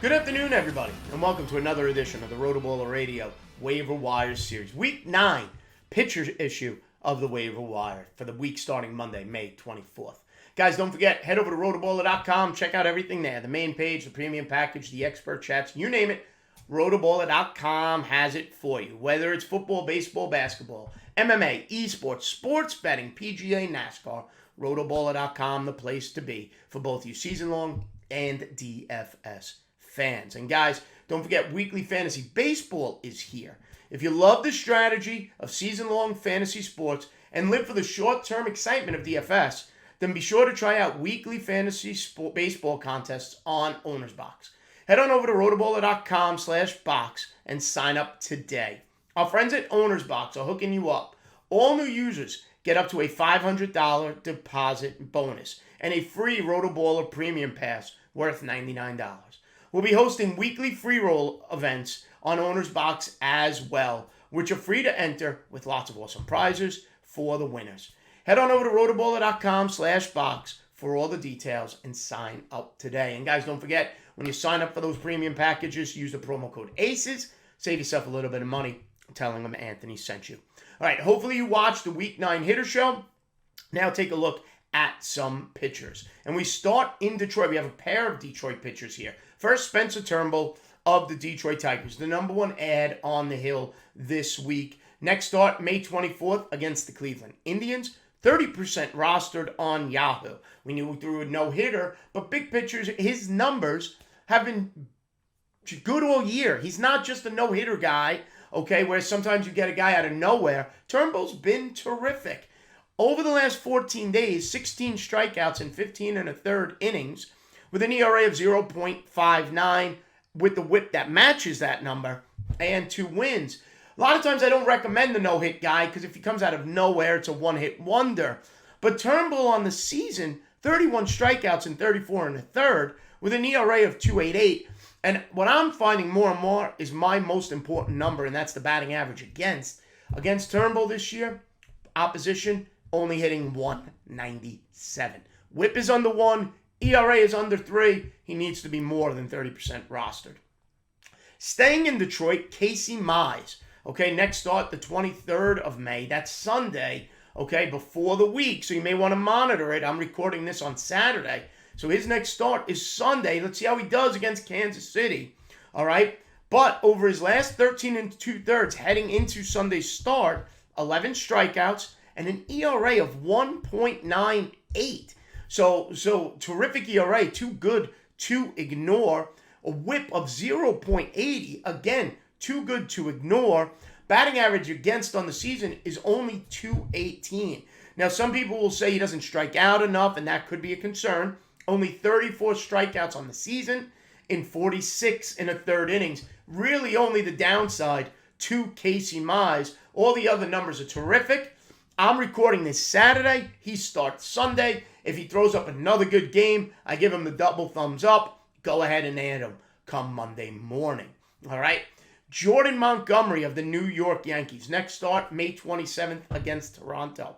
Good afternoon, everybody, and welcome to another edition of the RotoBaller Radio Waiver Wire Series. Week 9 pitcher issue of the Waiver Wire for the week starting Monday, May 24th. Guys, don't forget, head over to rotoballer.com. Check out everything there. The main page, the premium package, the expert chats, you name it. rotoballer.com has it for you. Whether it's football, baseball, basketball, MMA, esports, sports betting, PGA, NASCAR, rotoballer.com, the place to be for both you season-long and DFS fans. And guys, don't forget, weekly fantasy baseball is here. If you love the strategy of season-long fantasy sports and live for the short-term excitement of DFS, then be sure to try out weekly fantasy baseball contests on Owner's Box. Head on over to rotoballer.com/box and sign up today. Our friends at Owner's Box are hooking you up. All new users get up to a $500 deposit bonus and a free RotoBaller Premium Pass worth $99. We'll be hosting weekly free roll events on Owner's Box as well, which are free to enter with lots of awesome prizes for the winners. Head on over to rotoballer.com/box for all the details and sign up today. And guys, don't forget, when you sign up for those premium packages, use the promo code ACES. Save yourself a little bit of money telling them Anthony sent you. All right, hopefully you watched the Week 9 hitter show. Now take a look at some pitchers. And we start in Detroit. We have a pair of Detroit pitchers here. First, Spencer Turnbull of the Detroit Tigers, the number one ad on the hill this week. Next start, May 24th against the Cleveland Indians. 30% rostered on Yahoo. We knew we threw a no-hitter, but big pictures, his numbers have been good all year. He's not just a no-hitter guy, okay, where sometimes you get a guy out of nowhere. Turnbull's been terrific. Over the last 14 days, 16 strikeouts in 15 and a third innings with an ERA of 0.59 with the whip that matches that number and 2 wins. A lot of times I don't recommend the no-hit guy because if he comes out of nowhere, it's a one-hit wonder. But Turnbull on the season, 31 strikeouts in 34 and a third with an ERA of 2.88. And what I'm finding more and more is my most important number, and that's the batting average against. Against Turnbull this year, opposition only hitting 197. Whip is under 1. ERA is under 3. He needs to be more than 30% rostered. Staying in Detroit, Casey Mize. Okay, next start the 23rd of May. That's Sunday, okay, before the week. So you may want to monitor it. I'm recording this on Saturday. So his next start is Sunday. Let's see how he does against Kansas City. All right. But over his last 13 and 2/3 heading into Sunday's start, 11 strikeouts and an ERA of 1.98. So terrific ERA, too good to ignore. A whip of 0.80. Again, too good to ignore. Batting average against on the season is only 218. Now, some people will say he doesn't strike out enough, and that could be a concern. Only 34 strikeouts on the season in 46 and a third innings. Really only the downside to Casey Mize. All the other numbers are terrific. I'm recording this Saturday. He starts Sunday. If he throws up another good game, I give him the double thumbs up. Go ahead and add him come Monday morning. All right? Jordan Montgomery of the New York Yankees. Next start, May 27th against Toronto.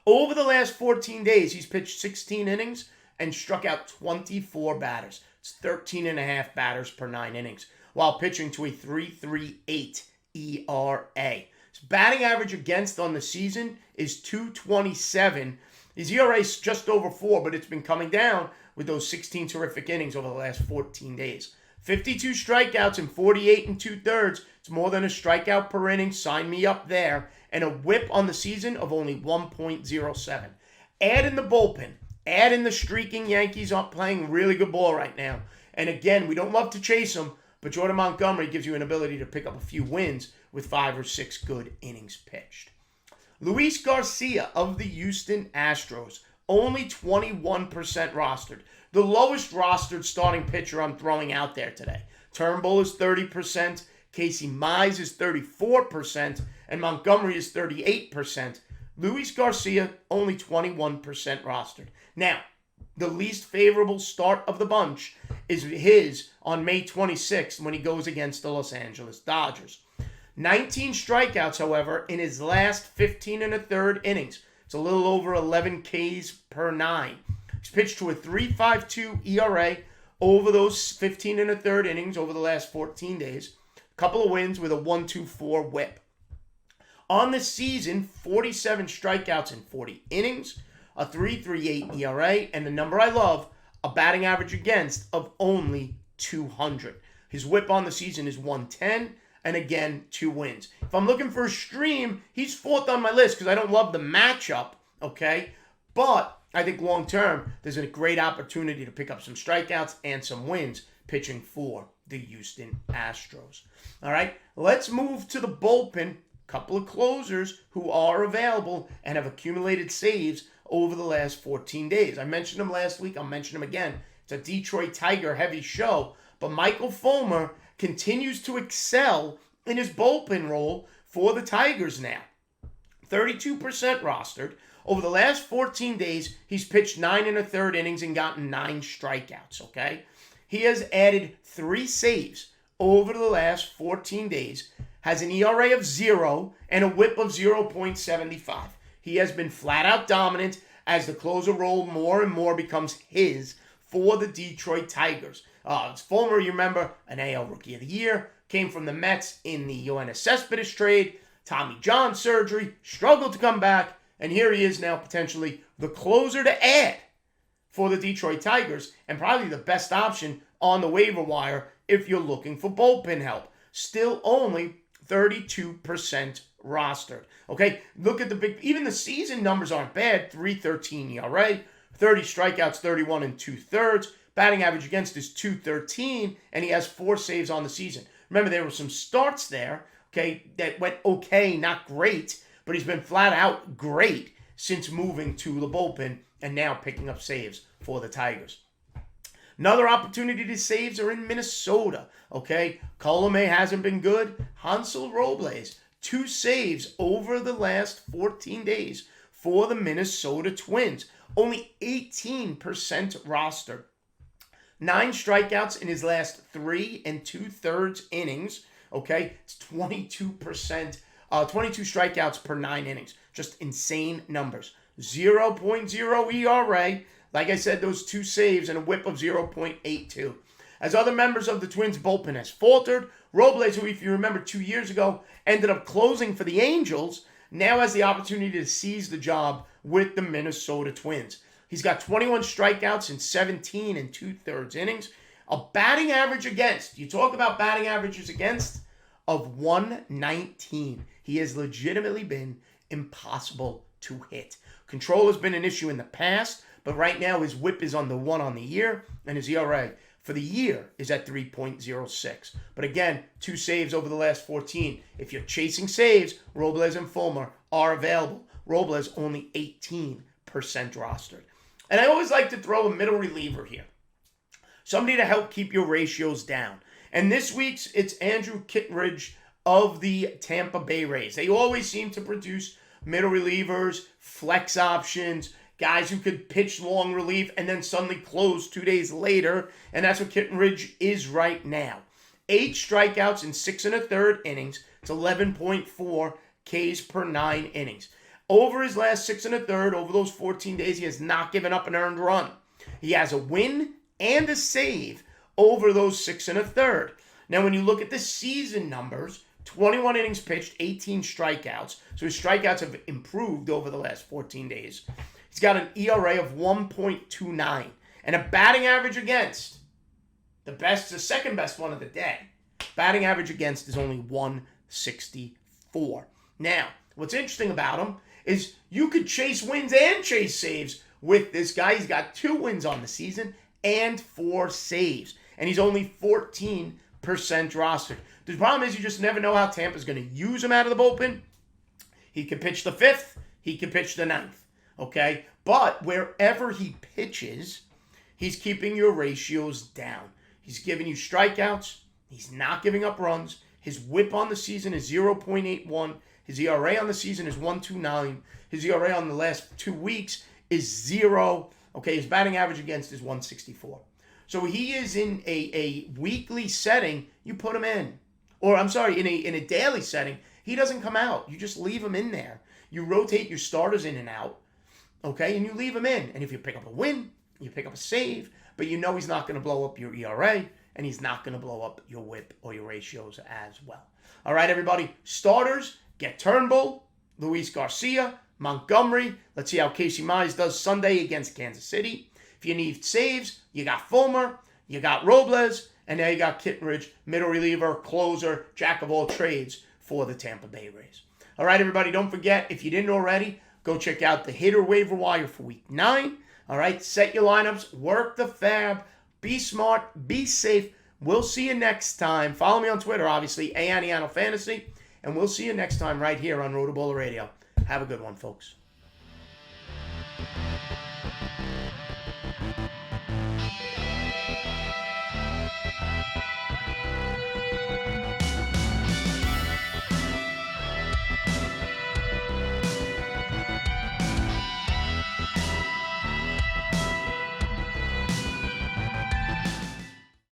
Over the last 14 days, he's pitched 16 innings and struck out 24 batters. It's 13 and a half batters per 9 innings, while pitching to a 3.38 ERA. His batting average against on the season is 227. His ERA is just over 4, but it's been coming down with those 16 terrific innings over the last 14 days. 52 strikeouts and 48 and 2/3. It's more than a strikeout per inning. Sign me up there. And a whip on the season of only 1.07. Add in the bullpen. Add in the streaking Yankees are playing really good ball right now. And again, we don't love to chase them, but Jordan Montgomery gives you an ability to pick up a few wins with 5 or 6 good innings pitched. Luis Garcia of the Houston Astros, only 21% rostered. The lowest rostered starting pitcher I'm throwing out there today. Turnbull is 30%, Casey Mize is 34%, and Montgomery is 38%. Luis Garcia, only 21% rostered. Now, the least favorable start of the bunch is his on May 26th when he goes against the Los Angeles Dodgers. 19 strikeouts, however, in his last 15 and a third innings. It's a little over 11 Ks per 9. He's pitched to a 3.52 ERA over those 15 and a third innings over the last 14 days. A couple of wins with a 1.24 whip. On the season, 47 strikeouts in 40 innings, a 3.38 ERA, and the number I love, a batting average against of only 200. His whip on the season is 110, and again, 2 wins. If I'm looking for a stream, he's 4th on my list because I don't love the matchup, okay? But I think long term, there's a great opportunity to pick up some strikeouts and some wins pitching for the Houston Astros. All right, let's move to the bullpen. Couple of closers who are available and have accumulated saves over the last 14 days. I mentioned them last week. I'll mention them again. It's a Detroit Tiger heavy show, but Michael Fulmer continues to excel in his bullpen role for the Tigers now. 32% rostered. Over the last 14 days, he's pitched 9 and a third innings and gotten 9 strikeouts, okay? He has added 3 saves over the last 14 days, has an ERA of 0 and a whip of 0.75. He has been flat out dominant as the closer role more and more becomes his for the Detroit Tigers. It's Fulmer, you remember, an AL Rookie of the Year, came from the Mets in the Yoenis Cespedes trade, Tommy John surgery, struggled to come back, and here he is now potentially the closer to add for the Detroit Tigers and probably the best option on the waiver wire if you're looking for bullpen help. Still only 32% rostered. Okay, look at even the season numbers aren't bad. 3.13 ERA, 30 strikeouts, 31 and 2/3. Batting average against is 213, and he has 4 saves on the season. Remember, there were some starts there, okay, that went okay, not great, but he's been flat out great since moving to the bullpen and now picking up saves for the Tigers. Another opportunity to saves are in Minnesota, okay? Colomé hasn't been good. Hansel Robles, 2 saves over the last 14 days for the Minnesota Twins. Only 18% rostered. 9 strikeouts in his last 3 2/3 innings, okay? It's 22%, 22 strikeouts per 9 innings. Just insane numbers. 0.0 ERA. Like I said, those 2 saves and a whip of 0.82. As other members of the Twins' bullpen has faltered, Robles, who, if you remember 2 years ago, ended up closing for the Angels, now has the opportunity to seize the job with the Minnesota Twins. He's got 21 strikeouts in 17 2/3 innings. A batting average against, you talk about batting averages against, of 119. He has legitimately been impossible to hit. Control has been an issue in the past, but right now his whip is on the 1 on the year, and his ERA for the year is at 3.06. But again, 2 saves over the last 14. If you're chasing saves, Robles and Fulmer are available. Robles only 18% rostered. And I always like to throw a middle reliever here. Somebody to help keep your ratios down. And this week's, it's Andrew Kittredge of the Tampa Bay Rays. They always seem to produce middle relievers, flex options, guys who could pitch long relief and then suddenly close 2 days later. And that's what Kittredge is right now. 8 strikeouts in 6 1/3 innings. It's 11.4 Ks per 9 innings. Over his last 6 1/3, over those 14 days, he has not given up an earned run. He has a win and a save over those 6 1/3. Now, when you look at the season numbers, 21 innings pitched, 18 strikeouts. So his strikeouts have improved over the last 14 days. He's got an ERA of 1.29 and a batting average against, the second best one of the day. Batting average against is only 164. Now, what's interesting about him is you could chase wins and chase saves with this guy. He's got 2 wins on the season and 4 saves. And he's only 14% rostered. The problem is you just never know how Tampa's going to use him out of the bullpen. He could pitch the 5th. He could pitch the 9th. Okay? But wherever he pitches, he's keeping your ratios down. He's giving you strikeouts. He's not giving up runs. His whip on the season is 0.81. His ERA on the season is 1.29. His ERA on the last 2 weeks is 0. Okay, his batting average against is 164. So he is in a weekly setting, you put him in. Or, I'm sorry, in a daily setting, he doesn't come out. You just leave him in there. You rotate your starters in and out, okay, and you leave him in. And if you pick up a win, you pick up a save, but you know he's not going to blow up your ERA, and he's not going to blow up your whip or your ratios as well. All right, everybody. Starters, get Turnbull, Luis Garcia, Montgomery. Let's see how Casey Mize does Sunday against Kansas City. If you need saves, you got Fulmer, you got Robles, and now you got Kittredge, middle reliever, closer, jack of all trades for the Tampa Bay Rays. All right, everybody, don't forget, if you didn't already, go check out the hitter waiver wire for week 9. All right, set your lineups, work the fab, be smart, be safe. We'll see you next time. Follow me on Twitter, obviously, Aniano Fantasy, and we'll see you next time right here on RotoBaller Radio. Have a good one, folks.